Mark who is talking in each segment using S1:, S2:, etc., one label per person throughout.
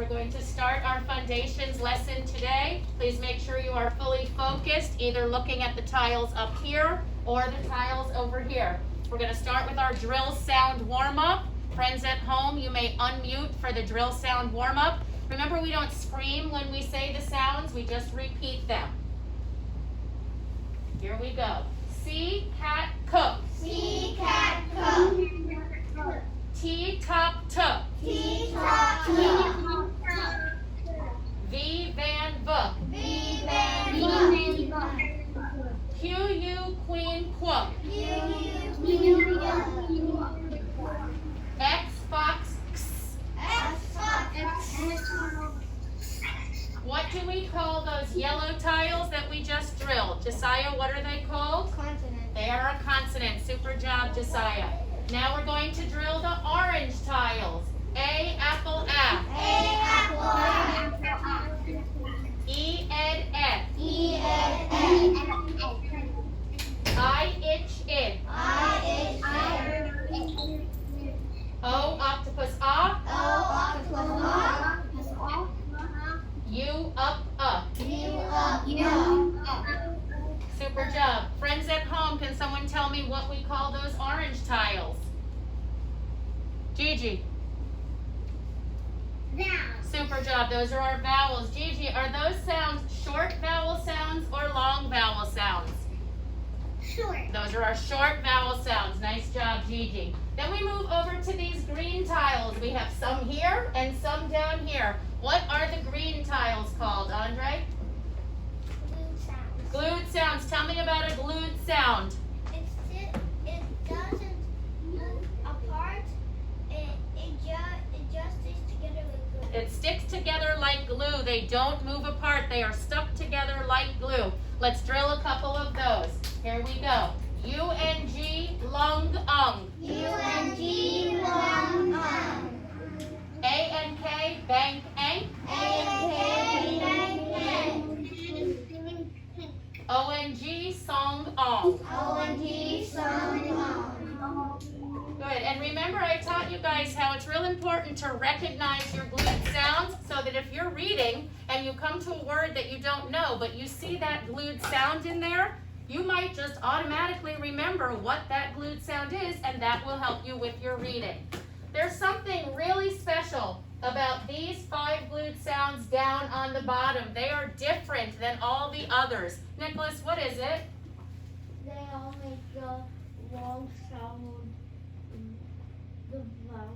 S1: we're going to start our Foundations lesson today. Please make sure you are fully focused, either looking at the tiles up here or the tiles over here. We're going to start with our drill sound warm-up. Friends at home, you may unmute for the drill sound warm-up. Remember, we don't scream when we say the sounds, we just repeat them. Here we go. C, cat, cook.
S2: C, cat, cook.
S1: T, top, tuck.
S2: T, top, tuck.
S1: V, van, book.
S2: V, van, book.
S1: Q, U, queen, quook.
S2: Q, U, queen,
S1: X, fox, x.
S2: X, fox,
S1: What do we call those yellow tiles that we just drilled? Josiah, what are they called?
S2: Consonant.
S1: They are a consonant. Super job, Josiah. Now we're going to drill the orange tiles. A, apple, A.
S2: A, apple,
S1: E, ed, ed.
S2: E, ed,
S1: I, itch, it.
S2: I,
S1: O, octopus, ah.
S2: O, octopus,
S1: U, up, up.
S2: U, up,
S1: Super job. Friends at home, can someone tell me what we call those orange tiles? Gigi. Super job. Those are our vowels. Gigi, are those sounds short vowel sounds or long vowel sounds?
S2: Short.
S1: Those are our short vowel sounds. Nice job, Gigi. Then we move over to these green tiles. We have some here and some down here. What are the green tiles called, Andre?
S2: Glued sounds.
S1: Glued sounds. Tell me about a glued sound.
S2: It doesn't move apart. It just sticks together with glue.
S1: It sticks together like glue. They don't move apart. They are stuck together like glue. Let's drill a couple of those. Here we go. U-N-G, lung,
S2: U-N-G, long,
S1: A-N-K, bank, ank.
S2: A-N-K, bang,
S1: O-N-G, song, ong.
S2: O-N-G, song,
S1: Good. And remember, I taught you guys how it's real important to recognize your glued sounds so that if you're reading and you come to a word that you don't know, but you see that glued sound in there, you might just automatically remember what that glued sound is, and that will help you with your reading. There's something really special about these 5 glued sounds down on the bottom. They are different than all the others. Nicholas, what is it?
S2: They all make a long sound.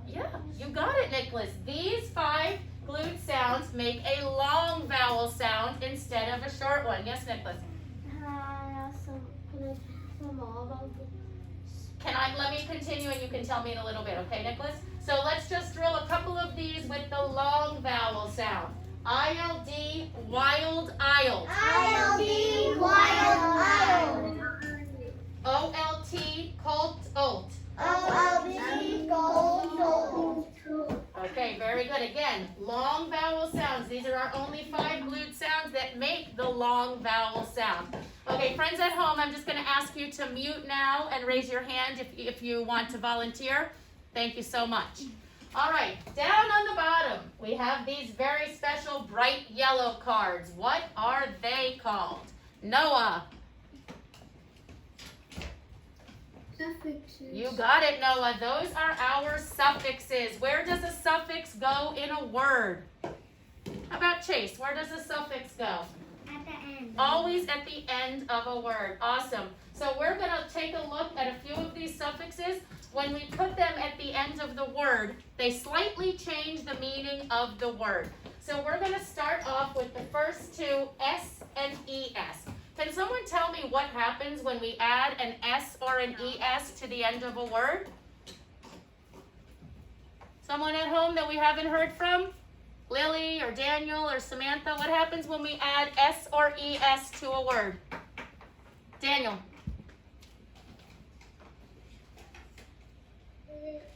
S1: Yeah, you got it, Nicholas. These 5 glued sounds make a long vowel sound instead of a short one. Yes, Nicholas? Let me continue and you can tell me in a little bit, okay, Nicholas? So let's just drill a couple of these with the long vowel sound. I-L-D, wild, isled.
S2: I-L-D, wild,
S1: O-L-T, colt, olt.
S2: O-L-D, gold,
S1: Okay, very good. Again, long vowel sounds. These are our only 5 glued sounds that make the long vowel sound. Okay, friends at home, I'm just going to ask you to mute now and raise your hand if you want to volunteer. Thank you so much. All right, down on the bottom, we have these very special bright yellow cards. What are they called? Noah.
S2: Suffixes.
S1: You got it, Noah. Those are our suffixes. Where does a suffix go in a word? How about Chase? Where does a suffix go?
S2: At the end.
S1: Always at the end of a word. Awesome. So we're going to take a look at a few of these suffixes. When we put them at the end of the word, they slightly change the meaning of the word. So we're going to start off with the first 2, S and ES. Can someone tell me what happens when we add an S or an ES to the end of a word? Someone at home that we haven't heard from? Lily or Daniel or Samantha, what happens when we add S or ES to a word? Daniel.
S2: It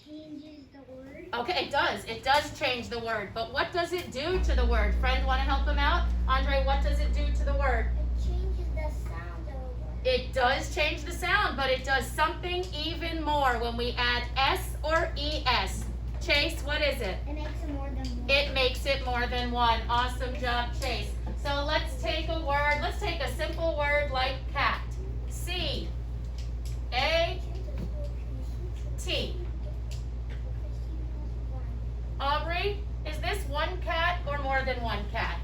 S2: changes the word.
S1: Okay, it does. It does change the word. But what does it do to the word? Friend, want to help him out? Andre, what does it do to the word?
S2: It changes the sound of the word.
S1: It does change the sound, but it does something even more when we add S or ES Chase, what is it?
S2: It makes it more than one.
S1: It makes it more than one. Awesome job, Chase. So let's take a word. Let's take a simple word like cat. C-A-T. Aubrey, is this one cat or more than one cat?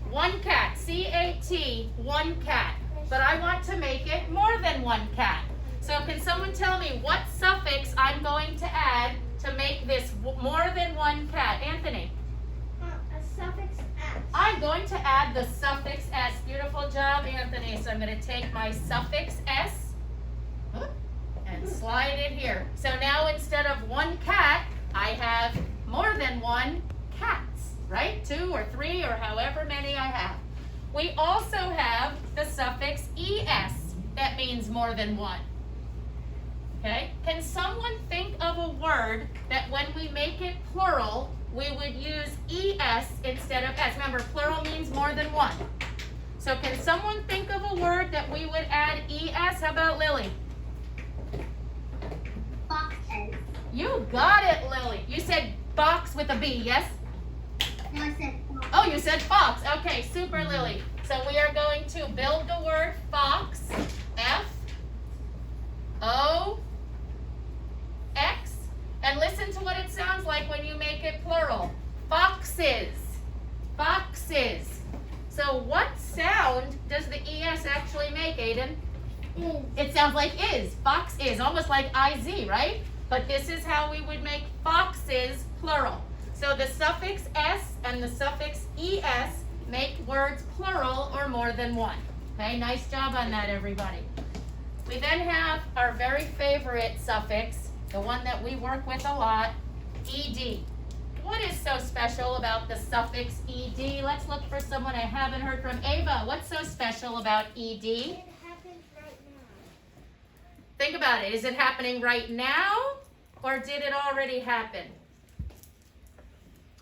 S1: One cat. C-A-T, one cat. But I want to make it more than one cat. So can someone tell me what suffix I'm going to add to make this more than one cat? Anthony?
S2: A suffix S.
S1: I'm going to add the suffix S. Beautiful job, Anthony. So I'm going to take my suffix S and slide it here. So now instead of one cat, I have more than one cats, right? 2 or 3 or however many I have. We also have the suffix ES. That means more than one. Okay? Can someone think of a word that when we make it plural, we would use ES instead of S? Remember, plural means more than one. So can someone think of a word that we would add ES? How about Lily?
S2: Boxes.
S1: You got it, Lily. You said box with a B, yes?
S2: No, I said box.
S1: Oh, you said fox. Okay, super, Lily. So we are going to build the word fox. F-O-X. And listen to what it sounds like when you make it plural. Foxes. Foxes. So what sound does the ES actually make, Aiden?
S2: Is.
S1: It sounds like is. Fox is. Almost like IZ, right? But this is how we would make foxes plural. So the suffix S and the suffix ES make words plural or more than one. Okay, nice job on that, everybody. We then have our very favorite suffix, the one that we work with a lot, ED. What is so special about the suffix ED? Let's look for someone I haven't heard from. Ava, what's so special about ED?
S2: It happens right now.
S1: Think about it. Is it happening right now or did it already happen?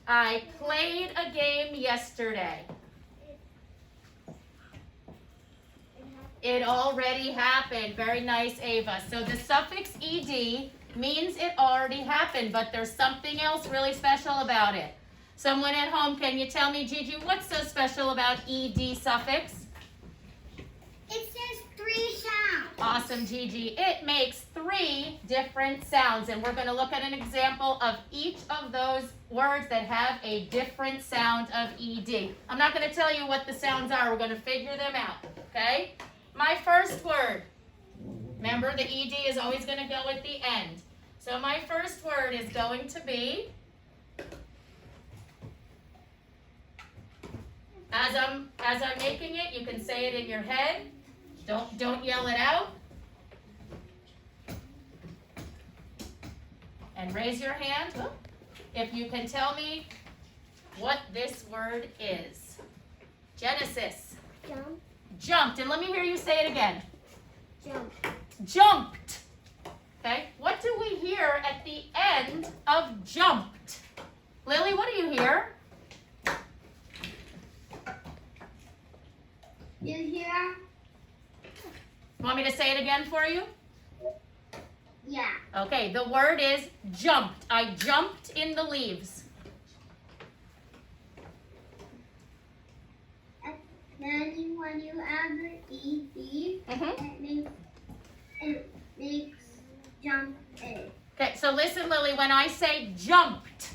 S1: I played a game yesterday. It already happened. Very nice, Ava. So the suffix ED means it already happened, but there's something else really special about it. Someone at home, can you tell me, Gigi, what's so special about ED suffix?
S2: It says 3 sounds.
S1: Awesome, Gigi. It makes 3 different sounds, and we're going to look at an example of each of those words that have a different sound of ED. I'm not going to tell you what the sounds are. We're going to figure them out, okay? My first word. Remember, the ED is always going to go at the end. So my first word is going to be, as I'm making it, you can say it in your head. Don't yell it out. And raise your hand if you can tell me what this word is. Genesis.
S2: Jump.
S1: Jumped. And let me hear you say it again.
S2: Jump.
S1: Jumped. Okay. What do we hear at the end of jumped? Lily, what do you hear?
S2: You hear?
S1: Want me to say it again for you?
S2: Yeah.
S1: Okay, the word is jumped. I jumped in the leaves.
S2: Then when you add the ED, it makes jump A.
S1: Okay, so listen, Lily, when I say jumped,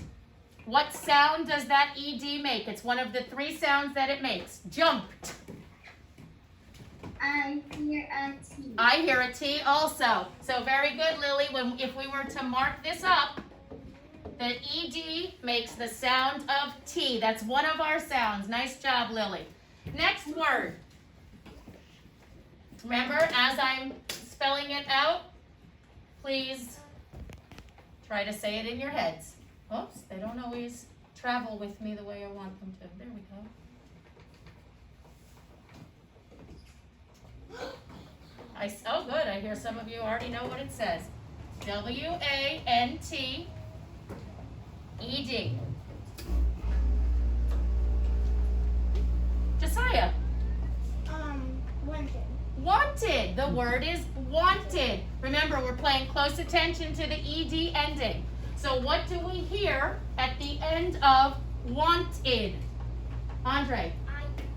S1: what sound does that ED make? It's one of the 3 sounds that it makes. Jumped.
S2: I hear a T.
S1: I hear a T also. So very good, Lily. If we were to mark this up, the ED makes the sound of T. That's one of our sounds. Nice job, Lily. Next word. Remember, as I'm spelling it out, please try to say it in your heads. Oops, they don't always travel with me the way I want them to. There we go. Oh, good. I hear some of you already know what it says. W-A-N-T-E-D. Josiah.
S2: Wanted.
S1: Wanted. The word is wanted. Remember, we're paying close attention to the ED ending. So what do we hear at the end of wanted? Andre?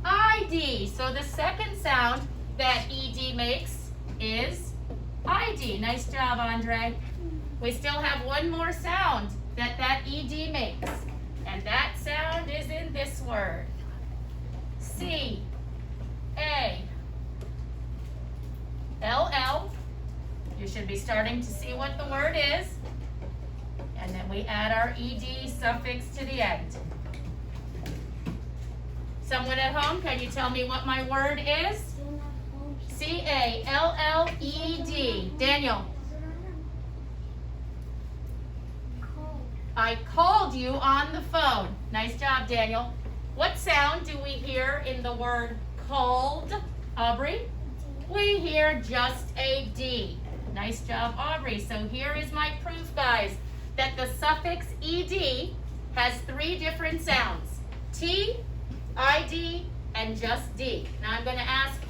S1: ID. So the second sound that ED makes is ID. Nice job, Andre. We still have one more sound that ED makes. And that sound is in this word. C, A, L, L. You should be starting to see what the word is. And then we add our ED suffix to the end. Someone at home, can you tell me what my word is? C-A-L-L-E-D. Daniel. I called you on the phone. Nice job, Daniel. What sound do we hear in the word called? Aubrey? We hear just a D. Nice job, Aubrey. So here is my proof, guys, that the suffix ed has 3 different sounds. T, ID, and just D. Now I'm going to ask